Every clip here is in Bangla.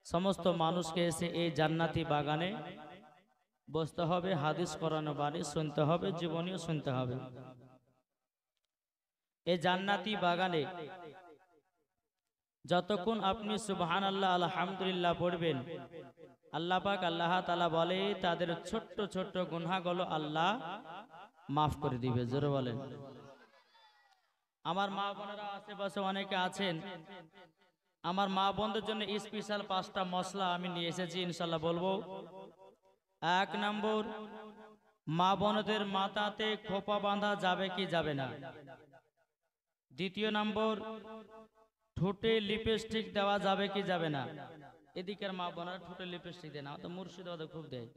সমস্ত মানুষকে এসে এই জান্নাতি বাগানে বসতে হবে, হাদিস কোরআন বাণী শুনতে হবে, জীবনীও শুনতে হবে। এই জান্নাতি বাগানে যতক্ষণ আপনি সুবহানাল্লাহ আলহামদুলিল্লাহ পড়বেন, আল্লাহ পাক আল্লাহ তাআলা বলে তাদের ছোট্ট ছোট্ট গুনাহগুলো আল্লাহ মাফ করে দিবে। জোরে বলেন। আমার মা বোনেরা আশেপাশে অনেকে আছেন, আমার মা বোনদের জন্য স্পেশাল 5টা মশলা আমি নিয়ে এসেছি, ইনশাআল্লাহ বলবো। 1 নম্বর, মা বোনদের মাথাতে খোপা বাঁধা যাবে কি যাবে না। 2 নম্বর, ঠোঁটে লিপস্টিক দেওয়া যাবে কি যাবে না। এদিকের মা বোনেরা ঠোঁটে লিপস্টিক দেয় না, তো মুর্শিদাবাদে খুব দেয়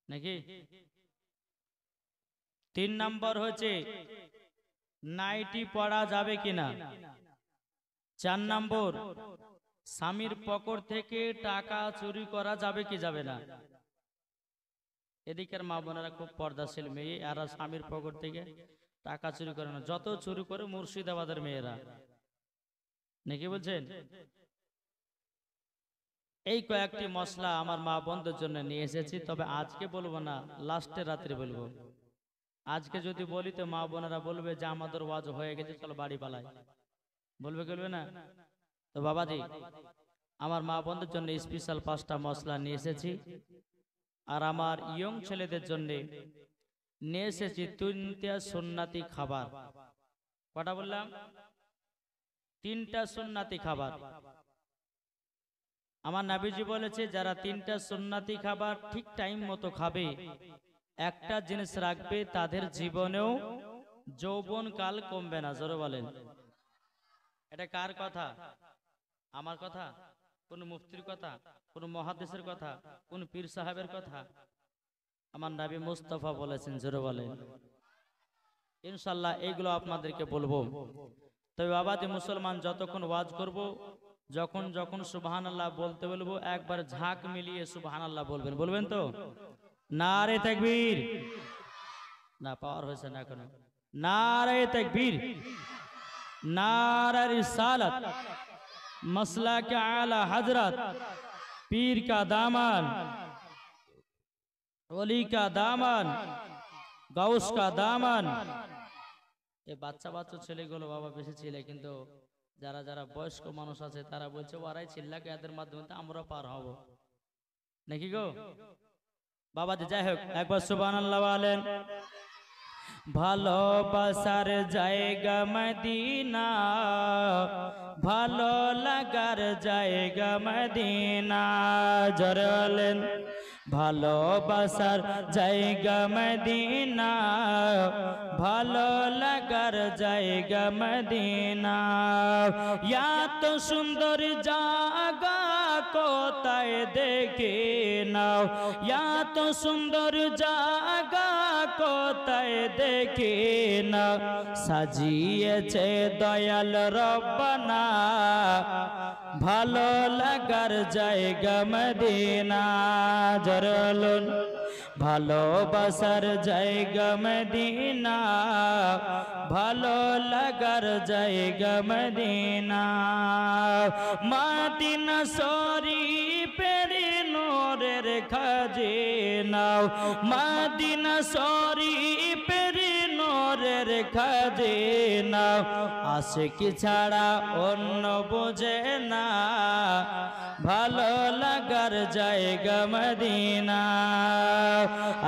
নাকি। 3 নম্বর হচ্ছে নাইটি পরা যাবে কিনা। 4 নম্বর, স্বামীর পকেট থেকে টাকা চুরি করা যাবে কি যাবে না। এদিকের মা বোনেরা খুব পর্দাশীল মেয়ে, আর স্বামীর পকেট থেকে টাকা চুরি করে না, যত চুরি করে মুর্শিদাবাদের মেয়েরা নাকি বলছেন। এই কয়েকটি মশলা আমার মা বোনদের জন্য নিয়ে এসেছি, তবে আজকে বলবো না, লাস্টে রাত্রে বলবো। আজকে যদি বলি তো মা বোনেরা বলবে যে আমাদের ওয়াজ হয়ে গেছে, চলো বাড়ি পালাই, বলবে বলবে না। তো বাবাজি, আমার মা বোনদের জন্য স্পেশাল 5টা মশলা নিয়ে এসেছি, আর আমার ইয়ং ছেলেদের জন্য নিয়ে এসেছি 3টা সুন্নাতি খাবার। কটা বললাম? 3টা সুন্নাতি খাবার। আমার নবীজি বলেছে যারা 3টা সুন্নাতি খাবার ঠিক টাইম মতো খাবে, একটা জিনিস রাখবে, তাদের জীবনেও যৌবন কাল কমবে না। জোরে বলেন। এটা কার কথা? আমার কথা? কোন মুফতির কথা? কোন মুহাদ্দিসের কথা? কোন পীর সাহেবের কথা? আমার নবী মুস্তাফা বলেছেন। জোরে বলেন। ইনশাআল্লাহ এইগুলো আপনাদেরকে বলবো। তবে বাবাজি মুসলমান, যতক্ষণ ওয়াজ করব, যখন যখন সুবহানাল্লাহ বলতে বলবো, একবার ঝাঁক মিলিয়ে সুবহানাল্লাহ বলবেন। বলবেন তো? নারে তাকবীর। না, পাওয়ার হয়েছে না এখনো। নারে তাকবীর, नारा रिसालत, मसला के आला हजरत, पीर का दामन, वली का दामन, गौस का दामन। এই বাচ্চা বাচ্চা ছেলেগুলো বাবা বেশি ছেলে, কিন্তু যারা যারা বয়স্ক মানুষ আছে তারা বলছে ওরাই চিল্লাকে, এদের মাধ্যমে আমরা পার হব নাকি গো বাবা। যাই হোক, একবার সুবহানাল্লাহ বলেন। ভালোবাসার জায়গা মদিনা, ভালো লাগার জায়গা মদিনা। জোরে বলেন। ভালোবাসার জায়গা মদিনা, ভালো লাগার জায়গা মদিনা। এত সুন্দর জায়গা কোথায় দেখে নাও, এত সুন্দর জায়গা কোথায় দেখে নাও। সাজিয়েছে দয়াল রব্বানা, ভালো লাগার জায়গা মদিনা। জরলুন। ভালোবাসার জায়গা মদিনা, ভালো লাগার জায়গা মদিনা। মদিনা শরীফের নূরের খাজিনা, মদিনা শরীফের নূরের খাজিনা। আশিকি ছাড়া অন্য বোঝে না, ভালো লাগার জায়গা মদিনা।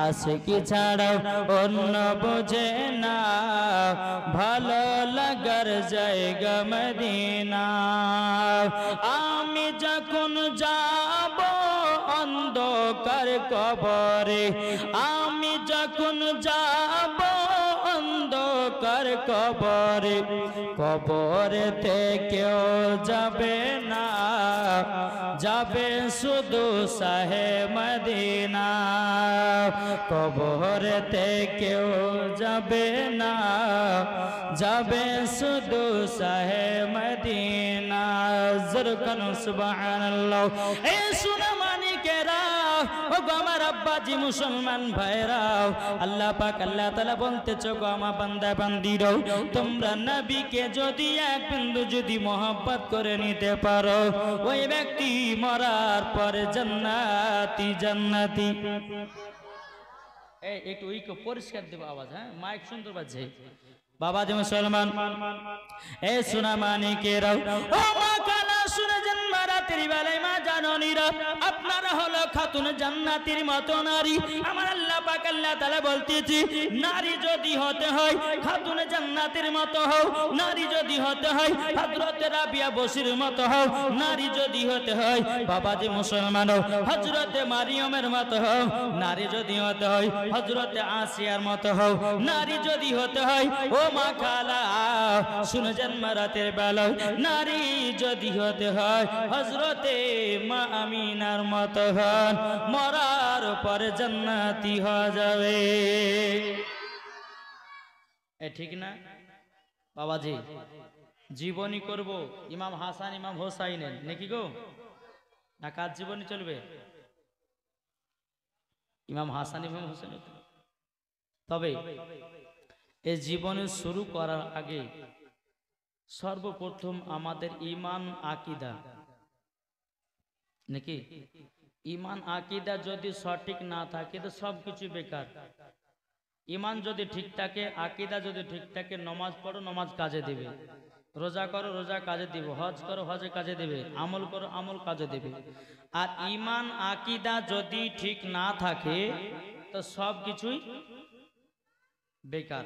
আশিকি ছাড়া অন্য বোঝে না, ভালো লাগার জায়গা মদিনা। আমি যখন যাব অন্ধকার কবরে, আমি যখন যাব অন্ধকার কবরে, কবরেতে কেউ যাবে না, যাবে শুধু শাহে মদিনা। কবরেতে কেউ যাবে না, যাবে শুধু শাহে মদিনা। জোরে কানো সুবহানাল্লাহ। এ সোনা মানিকেরা, ও গো আমার আব্বাজি মুসলমান ভাইরাও, আল্লাহ পাক আল্লাহ তাআলা বলতেছে গো আমার বান্দা বান্দিরাও, তোমরা নবীকে যদি এক বিন্দু যদি মহব্বত করে নিতে পারো, ওই ব্যক্তি মরার পরে জান্নাতি জান্নাতি। এই একটু ওইকে পরিষ্কার দেব আওয়াজ, হ্যাঁ মাইক সুন্দর বাজছে। বাবা যে মুসলমান, এ সোনা মানিকেরাও, ও মা কালা শুনে জন্মা রাতের বেলায় মা জাননীরা, আপনারা হলো খাতুন জান্নাতের মতো নারী। আমার আল্লাহ পাক আল্লাহ তাআলা বলতেছি, নারী যদি হতে হয় খাতুন জান্নাতের মতো হও, নারী যদি হতে হয় হযরত রাবিয়া বসির মতো হও, নারী যদি হতে হয় বাবা যে মুসলমান হযরত মারিয়মের মতো হও, নারী যদি হতে হয় হযরত আসিয়ার মতো হও, নারী যদি হতে হয় ও মা খালা শুনে জন্মা রাতের বেলায় নারী যদি হতে হয় হযরতে মা আমিনার মতো হন, মরার পরে জান্নাতি হয়ে যাবে। এ ঠিক না বাবাজি? জীবনী করব ইমাম হাসান ইমাম হোসাইনের নাকি গো, না কার জীবনী চলবে? ইমাম হাসান ইমাম হোসেন। তবে এই জীবনে শুরু করার আগে সর্বপ্রথম আমাদের ঈমান আকীদা নাকি, ঈমান আকীদা যদি সঠিক না থাকে তো সবকিছু বেকার। ঈমান যদি ঠিক থাকে, আকীদা যদি ঠিক থাকে, নামাজ পড়ো নামাজ কাজে দিবে, রোজা করো রোজা কাজে দিবে, হজ করো হজে কাজে দিবে, আমল করো আমল কাজে দিবে। আর ঈমান আকীদা যদি ঠিক না থাকে তো সবকিছুই বেকার,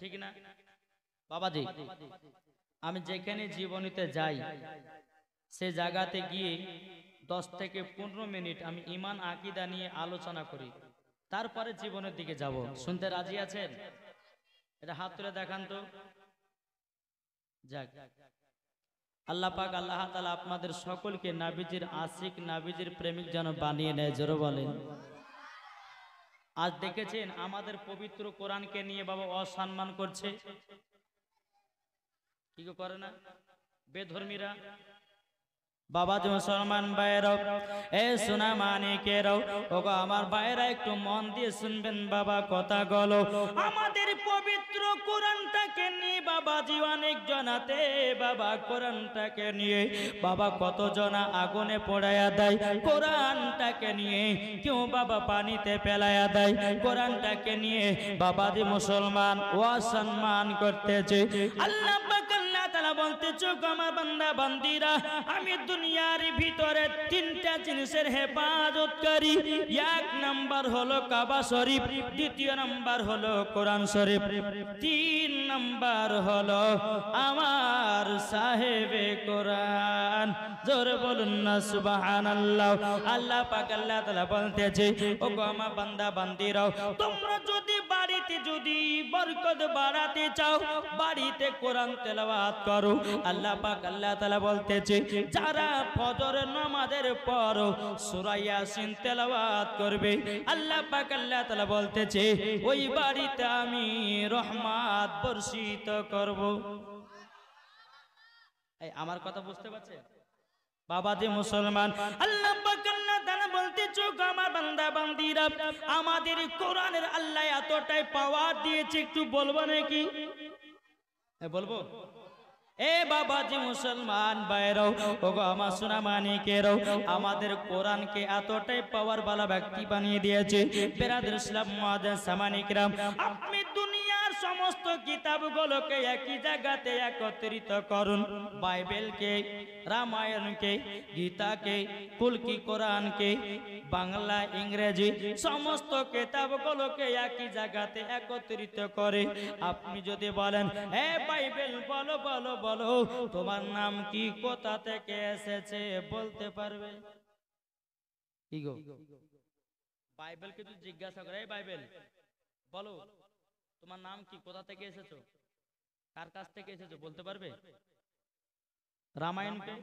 ঠিক না বাবাজি? আমি যেখানে জীবনীতে যাই সে জায়গাতে গিয়ে 10 থেকে 15 মিনিট আমি ঈমান আকীদা নিয়ে আলোচনা করি, তারপরে জীবনের দিকে যাব। শুনতে রাজি আছেন? এটা হাত তুলে দেখান তো। যাক, আল্লাহ পাক আল্লাহ তাআলা আপনাদের সকলকে নবীজির আশিক নবীজির প্রেমিক যেন বানিয়ে নেয়, জোরে বলেন। আজ দেখেছেন আমাদের পবিত্র কোরআনকে নিয়ে বাবা অসম্মান করছে, কি করে না বেধর্মীরা। বাবা যে মুসলমান ভাইরাও, এ সোনা মানিকেরাও, ওগো আমার ভাইরা একটু মন দিয়ে শুনবেন বাবা কথা গলো। আমাদের পবিত্র কোরআনটাকে নিয়ে বাবাজি অনেক জনাতে বাবা কোরআনটাকে নিয়ে বাবা কত জনা আগুনে পোড়ায়া দেয়, কোরআনটাকে নিয়ে কেউ বাবা পানিতে ফেলায়া দেয়, কোরআনটাকে নিয়ে বাবাজি মুসলমান অসম্মান করতেছে। আল্লাহ পাক আল্লাহ তাআলা বলতেছে আমার বান্দা বান্দিরা, আমি দুনিয়ার ভিতরে 3টা জিনিসের হেফাজত করি। 1 নাম্বার হলো কাবা শরীফ, 2 নাম্বার হলো কোরআন শরীফ, 3 নাম্বার হলো আমার সাহেবে কোরআন। জোরে বলুন না সুবহানাল্লাহ। আল্লাহ পাক আল্লাহ তাআলা বলতেছে ও গো আমার বান্দা বান্দিরাও, তোমরা যদি বাড়িতে যদি বরকত বাড়াতে চাও বাড়িতে কোরআন তেলাওয়াত করো। আল্লাহ পাক আল্লাহ তাআলা বলতেছে যারা ফজরের নামাজের পর সূরা ইয়াসিন তেলাওয়াত করবে আল্লাহ পাক আল্লাহ তাআলা বলতেছে ওই বাড়িতে আমি রহমত বর্ষিত করব। এই আমার কথা বুঝতে পারছেন বাবা যে মুসলমান? আল্লাহ পাক আল্লাহ তাআলা বলতেছে আমার বান্দা বান্দিরা, আমাদের কোরআনের আল্লাহ এতটাই পাওয়ার দিয়েছে, একটু বলবো নাকি? বলবো? এ বাবা যে মুসলমান ভাইরাও, ওগো আমার সোনা মানিকেরাও, আমাদের কোরআনকে এতটাই পাওয়ার বালা ব্যক্তি বানিয়ে দিয়েছে। বেরাদর ইসলাম মুআজ্জাজ সামানি কিরাম, আপনি দুনিয়ার সমস্ত কিতাবগুলোকে একই জায়গাতে একত্রিত করুন, বাইবেলকে, রামায়ণকে, গীতাকে, কুলকি কোরআনকে, বাংলা ইংরেজি সমস্ত কিতাবগুলোকে একই জায়গাতে একত্রিত করে আপনি যদি বলেন হে বাইবেল বলো বলো বলো তোমার নাম কি, কোথা থেকে এসেছে বলতে পারবে? কি গো বাইবেলকে যদি জিজ্ঞাসা করে এই বাইবেল বলো তোমার নাম কি, কোথা থেকে এসেছো, কার কাছ থেকে এসেছো বলতে পারবে? রামায়ণকে,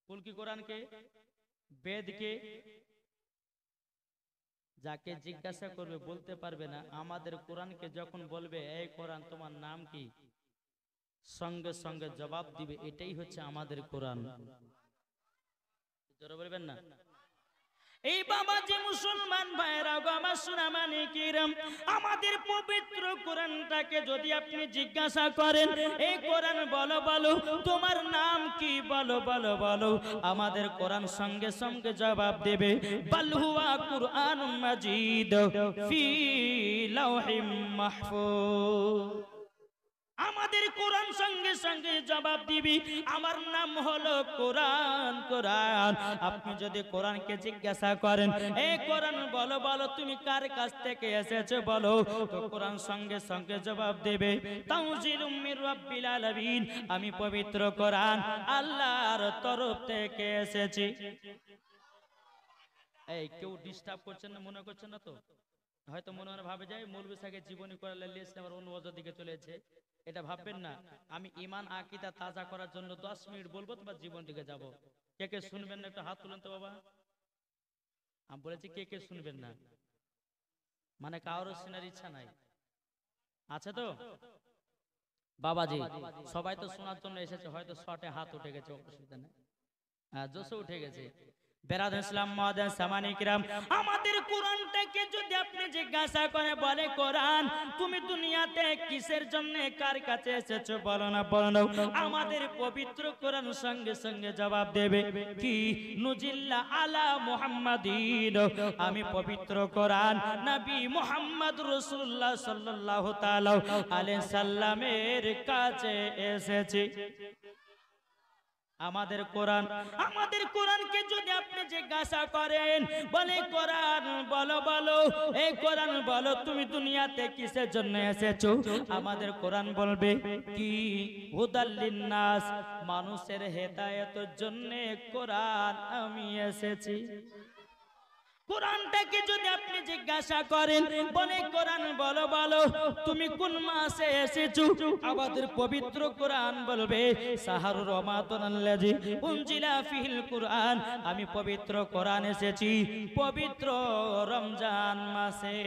কুলকি কোরআনকে, বেদকে যাকে জিজ্ঞাসা করবে বলতে পারবে না। আমাদের কোরআনকে যখন বলবে এই কোরআন তোমার নাম কি, সঙ্গে সঙ্গে জবাব দিবে এটাই হচ্ছে আমাদের কোরআন। জোরে বলবেন না? এই বাবাজি মুসলমান ভাইরা গো আমার সোনামানি কিরাম, আমাদের পবিত্র কোরআনটাকে যদি আপনি জিজ্ঞাসা করেন, এই কোরআন বলো বলো তোমার নাম কি, বলো বলো বলো, আমাদের কোরআন সঙ্গে সঙ্গে জবাব দেবে বাল হুয়া কুরআনুম মাজিদ ফি লাওহিম মাহফুজ। আমাদের কোরআন সঙ্গে সঙ্গে জবাব দিবি আমার নাম হলো কোরআন। কোরআন আপনি যদি কোরআনকে জিজ্ঞাসা করেন, এই কোরআন বলো বলো তুমি কার কাছ থেকে এসেছো বলো, তো কোরআন সঙ্গে সঙ্গে জবাব দেবে তানজিলুম মির রাব্বিল আলামিন, আমি পবিত্র কোরআন আল্লাহর তরফ থেকে এসেছি। এই কেউ ডিস্টার্ব করছেন না, মনে করছেন না তো? হয়তো মনে মনে ভাবে যায় মৌলভী সাহেবের জীবনী করালে ইসলাম আর অন্য ওয়াজের দিকে চলেছে, এটা ভাববেন না। আমি ঈমান আকীদা তাজা করার জন্য 10 মিনিট বলবো, তোমার জীবন দিকে যাব। কে কে শুনবেন না একটু হাত তুলেন তো বাবা। আমি বলেছি কে কে শুনবেন না, মানে কারোর শোনার ইচ্ছা নাই, আছে তো? বাবাজি সবাই তো শোনার জন্য এসেছে, হয়তো শর্টে হাত উঠে গেছে, অসুবিধা নেই, জোশে উঠে গেছে। বেরাদ ইসলাম মাদান সামানি কিরাম, আমাদের কোরআনটাকে যদি আপনি জিজ্ঞাসা করে বলে কোরআন তুমি দুনিয়াতে কিসের জন্য কার কাছে এসেছো বলো না বলো না, আমাদের পবিত্র কোরআন সঙ্গে সঙ্গে জবাব দেবে কি নুজিল্লা আলা মুহাম্মাদিন, আমি পবিত্র কোরআন নবী মুহাম্মদ রাসূলুল্লাহ সাল্লাল্লাহু তাআলা আলাইহি সাল্লামের কাছে এসেছি। আমাদের কোরআনকে যদি আপনি জিজ্ঞাসা করেন বলে কোরআন বলো বলো, এই কোরআন বলো তুমি দুনিয়াতে কিসের জন্য এসেছো, আমাদের কোরআন বলবে কি হুদাল লিন্নাস, মানুষের হেদায়েতের জন্য কোরআন আমি এসেছি। কোরআনটাকে যদি আপনি জিজ্ঞাসা করেন বলে কোরআন বলো বলো তুমি কোন মাসে এসেছো, আমাদের পবিত্র কোরআন বলবে শাহরুর রমাদানাল্লাযী উনজিলা ফিহিল কোরআন, আমি পবিত্র কোরআন এসেছি পবিত্র রমজান মাসে।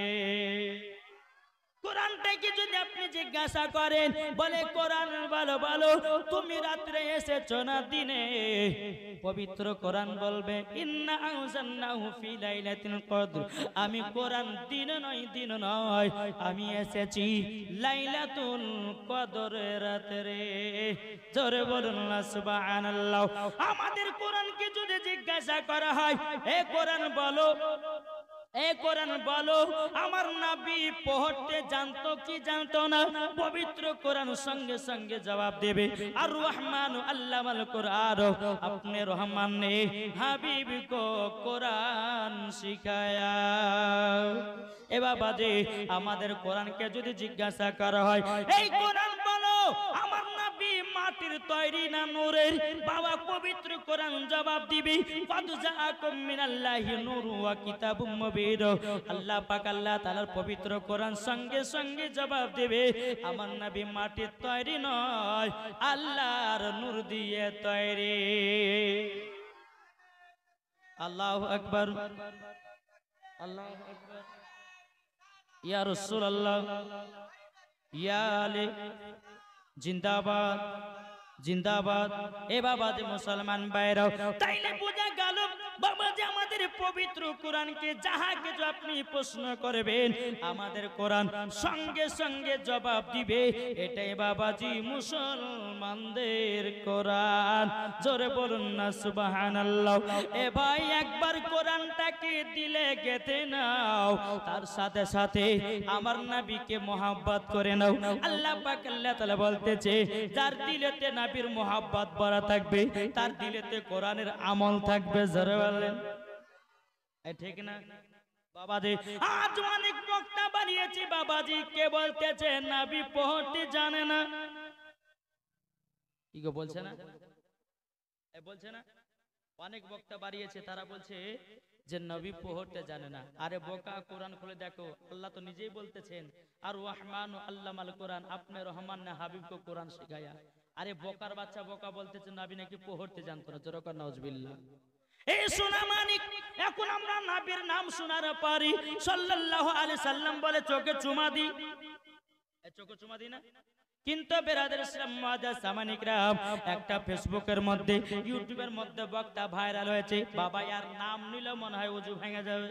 কোরআনটাকে যদি আপনি জিজ্ঞাসা করেন বলে কোরআন বলো বলো তুমি রাত্রে এসেছো না দিনে, পবিত্র কোরআন বলবে ইন্না আনজালনাহু ফি লাইলাতিল কদর, আমি কোরআন দিন নয় আমি এসেছি লাইলাতুল কদরের রাতে। জোরে বলুন না সুবহানাল্লাহ। আমাদের কোরআনকে যদি জিজ্ঞাসা করা হয় এ কোরআন বলো, এ কোরআন বলো আমার নবী পড়তে জানতো কি জানতো না, পবিত্র কোরআন সঙ্গে সঙ্গে জবাব দেবে আর রহমান আল্লামাল কোরআন, আপনি রহমান ने হাবিব को কোরআন শিখায়া। এ বাবা জি আমাদের কোরআনকে যদি জিজ্ঞাসা করা হয় এই কোরআন বলো আমার নবী মাটির তৈরি না নূরের, বাবা পবিত্র কোরআন জবাব দিবে কদ জাআকুম মিনাল্লাহি নূরু ওয়া কিতাবুম মুবিন, আল্লাহ পাক আল্লাহ তাআলার পবিত্র কোরআন সঙ্গে সঙ্গে জবাব দেবে আমার নবী মাটির তৈরি নয় আল্লাহর নূর দিয়ে তৈরি। আল্লাহু আকবার আল্লাহু আকবার। ইয়া রাসূলুল্লাহ ইয়া আলী জিন্দাবাদ জিন্দাবাদ। এ বাবা যে মুসলমান ভাইরাও, তাইলে বোঝা গেল বাবা যে আমাদের পবিত্র কোরআনকে যাহা কিছু আপনি প্রশ্ন করবেন আমাদের কোরআন সঙ্গে সঙ্গে জবাব দিবে। এটাই বাবাজি মুসলমানদের কোরআন। জোরে বলুন না সুবহানাল্লাহ। এ ভাই একবার কোরআনটাকে দিলে গেতে নাও, তার সাথে সাথে আমার নবীকে মোহাব্বত করে নাও। আল্লাহ পাক আল্লাহ তাআলা বলতেছে যার দিলেতে নবীর মোহাব্বত ভরা থাকবে তার দিলেতে কোরআনের আমল থাকবে। জোরে বলেন ঠিক না বাবাজি? আজ অনেক বক্তা বানিয়েছি বাবাজি, কে বলতেছে নবী পড়তে জানে না, কি গো বলছে না, বলছে না? অনেক বক্তা বাড়িয়েছে, তারা বলছে যে নবী পড়তে জানে না। আরে বোকা, কোরআন খুলে দেখো, আল্লাহ তো নিজেই বলতেছেন আর রহমান আল্লামাল কোরআন, আপনি রহমান না হাবিবকে কোরআন শিখায়া। আরে বোকার বাচ্চা বোকা বলতেছে নবী নাকি পড়তে জানতো না। জোরে কর নাউজুবিল্লাহ। এই সোনা মানিক, এখন আমরা নবীর নাম শোনার পারি সাল্লাল্লাহু আলাইহি সাল্লাম বলে চোখে চুমা দি, চোখে চুমা দি না? কিন্তু বেরাদের ইসলাম মুআজ্জাজ সামানিকরাম, একটা ফেসবুকের মধ্যে ইউটিউবের মধ্যে বক্তা ভাইরাল হয়েছে, বাবা আর নাম নিলে মনে হয় ওযু ভেঙে যাবে।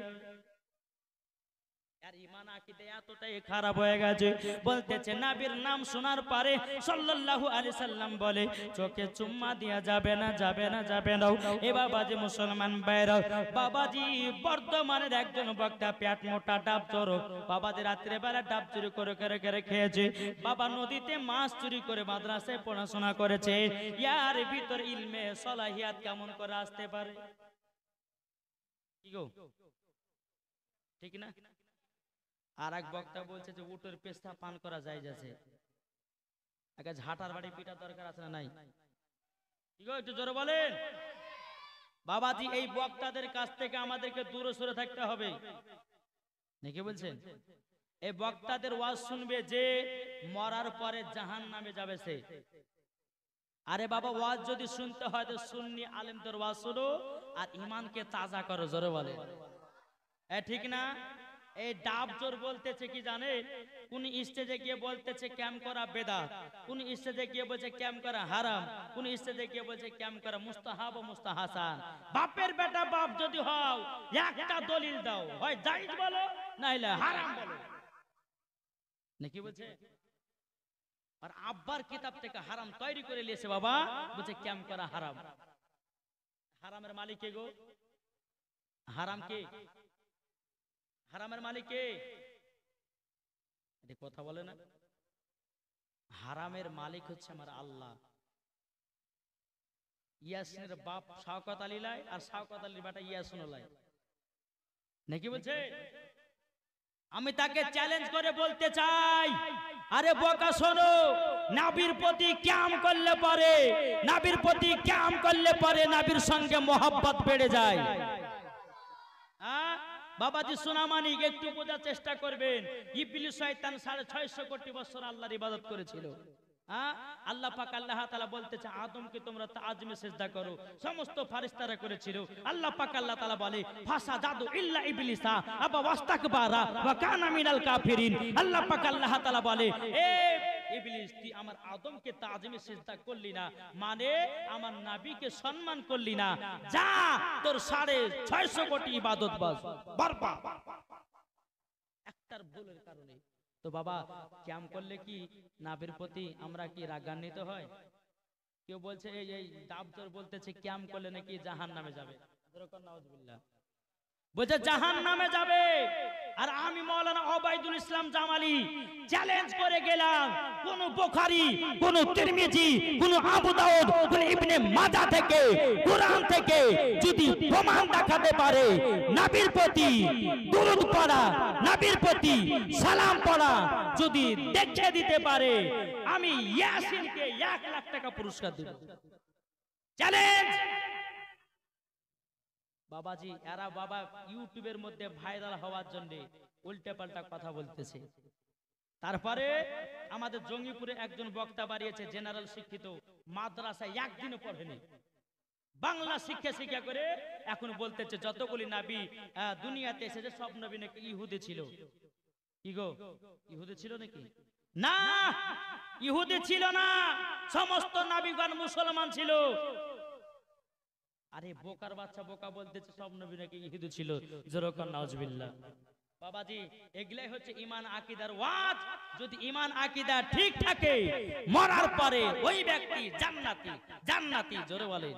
আর ঈমান আকীদা এতটাই খারাপ হয়ে গেছে, বলতেছে নবীর নাম শোনার পরে সাল্লাল্লাহু আলাইহি সাল্লাম বলে চোখে চুম্মা দেয়া যাবে না, যাবে না, যাবে না। এ বাবাজি মুসলমান ভাইরা, বাবাজি বর্ধমানের একজন বক্তা পেট মোটা ডাব চোর, বাবাজি রাত্রে বেলা ডাব চুরি করে করে করে খেয়েছে, বাবা নদীতে মাছ চুরি করে মাদ্রাসায় পড়াশোনা করেছে। ইয়ার ভিতর ইলমে সলাহিয়াত কেমন করে আসতে পারে? কি গো, ঠিক না? আর এক বক্তা বলছে যে উটের পেস্তা পান করা যায় যাচ্ছে, আগে ঝাঁটার বাড়ি পিটা দরকার আছে না নাই? কি গো, একটু জোরে বলেন। বাবাজি এই বক্তাদের কাছ থেকে আমাদেরকে দূরে সরে থাকতে হবে, নাকি বলছেন? এই বক্তাদের ওয়াজ শুনবে যে মরার পরে জাহান্নামে যাবে সে। আরে বাবা, ওয়াজ যদি শুনতে হয় তো সুন্নি আলেমদের ওয়াজ শোনো আর ঈমানকে তাজা করো, জোরে বলে। ঠিক না? এই ডাব জোর বলতেছে কি জানে, কোন স্টেজে গিয়ে বলতেছে ক্যাম্প করা বেদাত, কোন স্টেজে গিয়ে বলছে ক্যাম্প করা হারাম, কোন স্টেজে গিয়ে বলছে ক্যাম্প করা মুস্তাহাব ও মুস্তাহাসান। বাপের বেটা বাপ যদি হও, একটা দলিল দাও, হয় জায়েজ বলো নাইলে হারাম বলো, নাকি বলছে? আর আব্বার কিতাব থেকে হারাম তৈরি করে নিয়েছে বাবা, বলছে ক্যাম্প করা হারাম। হারামের মালিক কে গো? হারাম কে? হারামের মালিক কে? এটা কথা বলে না। হারামের মালিক হচ্ছে আমার আল্লাহ। ইয়াসিনের বাপ শওকত আলী লাই আর শওকত আলীর বেটা ইয়াসিন লাই, নাকি বলছে? আমি তাকে চ্যালেঞ্জ করে বলতে চাই, আরে বোকা শোনো, নবীর প্রতি কিয়াম করলে পরে, নবীর প্রতি কিয়াম করলে পরে নবীর সঙ্গে মোহাব্বত বেড়ে যায়। বাবাজি সোনামানিক, একটু বোঝার চেষ্টা করবেন। ইবলিস শয়তান 650 কোটি বছর আল্লাহর ইবাদত করেছিল। আল্লাহ পাক আল্লাহ তাআলা বলতেছে আদমকে তোমরা তাজমে সিজদা করো, সমস্ত ফেরেশতারা করেছিল। আল্লাহ পাক আল্লাহ তাআলা বলে ফাসাদাদু ইল্লা ইবলিসা আবা ওয়াস্তাকবারা ওয়া কানা মিনাল কাফিরিন। আল্লাহ পাক আল্লাহ তাআলা বলে এ ইবলিস, তুই আমার আদমকে তাজমে সিজদা করলি না, মানে আমার নবীকে সম্মান করলি না, যা তোর 650 কোটি ইবাদত বরবাদ। একটার ভুলের কারণে। তো বাবা, ক্যাম করলে কি নবীর প্রতি আমরা কি রাগান্বিত হয়? কেউ বলছে এই দাবতর বলতেছে ক্যাম করলে নাকি জাহান্নামে যাবে, নাউজুবিল্লাহ, বলছে জাহান্নামে যাবে। আর আমি মাওলানা ওবাইদুল ইসলাম জামালি চ্যালেঞ্জ করে গেলাম, কোন বুখারী, কোন তিরমিজি, কোন আবু দাউদ, কোন ইবনে মাজাহ থেকে, কুরআন থেকে যদি প্রমাণ দেখাতে পারে নবীর প্রতি দুরূদ পড়া, নবীর প্রতি সালাম পড়া যদি দেখিয়ে দিতে পারে, আমি ইয়াসিনকে 1 লাখ টাকা পুরস্কার দেব। চ্যালেঞ্জ। বাবাজি এরা বাবা ইউটিউবের মধ্যে ভাইরাল হওয়ার জন্য উল্টে পাল্টা কথা বলতেছে। তারপরে আমাদের জঙ্গিপুরে একজন বক্তা বাড়িয়েছে, জেনারেল শিক্ষিত, মাদ্রাসায় একদিনও পড়েনি, বাংলা শিক্ষা করে এখন বলতেছে যতগুলি নবী দুনিয়াতে এসেছে সব নবী নাকি ইহুদি ছিল। কি গো, ইহুদি ছিল নাকি? না, ইহুদি ছিল না, সমস্ত নবীগণ মুসলমান ছিল। আরে বোকার বাচ্চা বোকা বলতেছে সব নবী নাকি ইহুদি ছিল, জোরকান নাউজুবিল্লাহ। বাবাজি এগুলাই হচ্ছে ঈমান আকীদার ওয়াজ। যদি ঈমান আকীদা ঠিক থাকে, মরার পরে ওই ব্যক্তি জান্নাতি, জান্নাতি, জোরে বলে।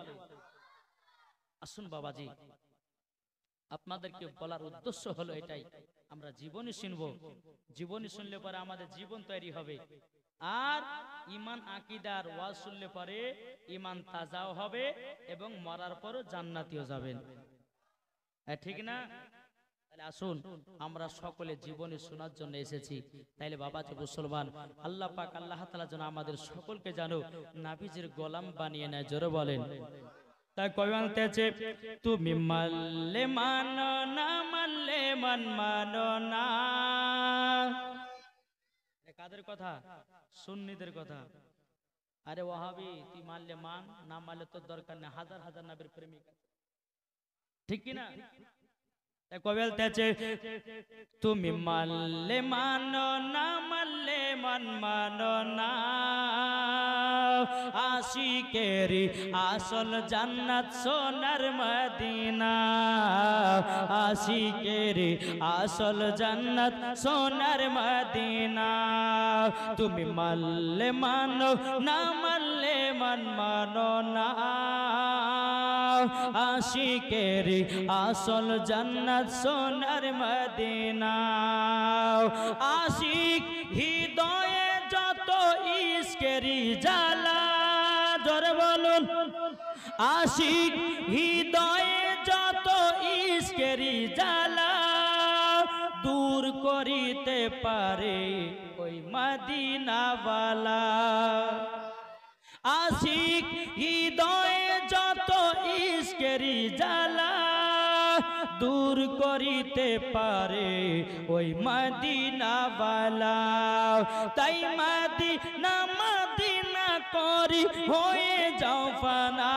আসুন বাবাজি, আপনাদেরকে বলার উদ্দেশ্য হলো এটাই, আমরা জীবনী শুনবো, জীবনী শুনলে পরে আমাদের জীবন তৈরি হবে। আর ঈমান আকীদার ওয়াজ শুনলে পরে ঈমান তাজাও হবে এবং মরার পরও জান্নাতিও যাবেন, ঠিক না? তাহলে আসুন আমরা সকলে জীবনী শোনার জন্য এসেছি। তাইলে বাবাজি মুসলমান, আল্লাহ পাক আল্লাহ তাআলা যেন আমাদের সকলকে জানো নবীজির গোলাম বানিয়ে নেয়, জোরে বলেন। তাই কই বলতেছে তুমি মানলে মানো না, মানলে মানো না। কাদের কথা? সুন্নিদের কথা। আরে ওয়াহাবি, তুই মানলে মান, না মানলে তোর দরকার নেই, হাজার হাজার নবীর প্রেমিক, ঠিক কি না? বলতেছে তুমি মানলে মানো না মানলে মানো না, আশিকেরি আসল জান্নাত সোনার মদিনা, আশিকেরি আসল জান্নাত সোনার মদিনা। তুমি মানলে মানো না মানলে মানো না, আশিকেরি আসল জান্নাত সোনার মদিনা। আশিক হৃদয়ে যত ইশকেরি জ্বালা, জোরে বলুন, আশিক হৃদয়ে যত ইশকেরি জ্বালা দূর করিতে পারে ওই মদিনাওয়ালা। আশিক হৃদয়ে যত ইশকেরি জ্বালা দূর করিতে পারে ওই মদিনাওয়ালা। তাই মদিনা মদিনা করি হয়ে যাও ফানা,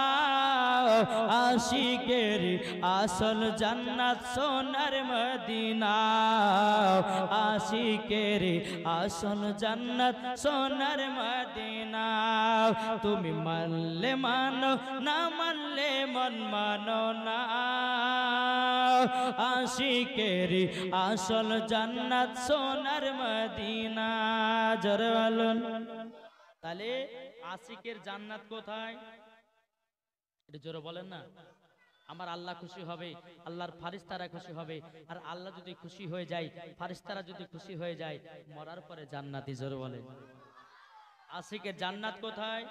আশিকের আসল জান্নাত সোনার মদিনা, আশিকের আসল জান্নাত সোনার মদিনা। তুমি মানলে মানো না মানলে মানো না, আশিকের আসল জান্নাত সোনার মদিনা। জোরে বলুন। তাহলে আশিকের জান্নাত কোথায়? এটা জোরে বলেন না। আমার আল্লাহ খুশি হবে, আল্লাহর ফারিস্তারা খুশি হবে, আর আল্লাহ যদি খুশি হয়ে যায়, ফারিস্তারা যদি খুশি হয়ে যায়, মরার পরে জান্নাতি। জোরে বলেন। আশিকের জান্নাত কোথায়?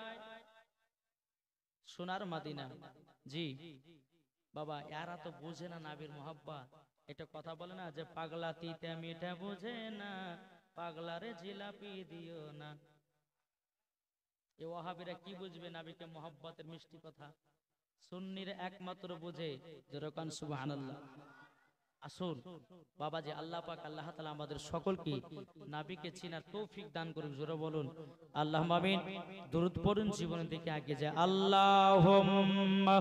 সোনার মদিনা। জি বাবা, এরা তো বুঝে না নাবির মোহাব্বত। এটা কথা বলে না যে পাগলা তিতে মিঠা বুঝে না, পাগলারে জিলাপি দিও না। এ ওয়াহাবিরা কি বুঝবে নাবিকে মোহাব্বতের মিষ্টি কথা? সুন্নির একমাত্র বুঝে যেরকম সুবহানাল্লাহ। আসুন বাবাজি, আল্লাহ পাক আল্লাহ তাআলা আমাদের সকলকে নবীকে চেনার তৌফিক দান করুন। জোরে বলুন আল্লাহুম্মা আমিন। দরুদ পড়ুন, জীবনের দিকে আগে যায়। আল্লাহুম্মা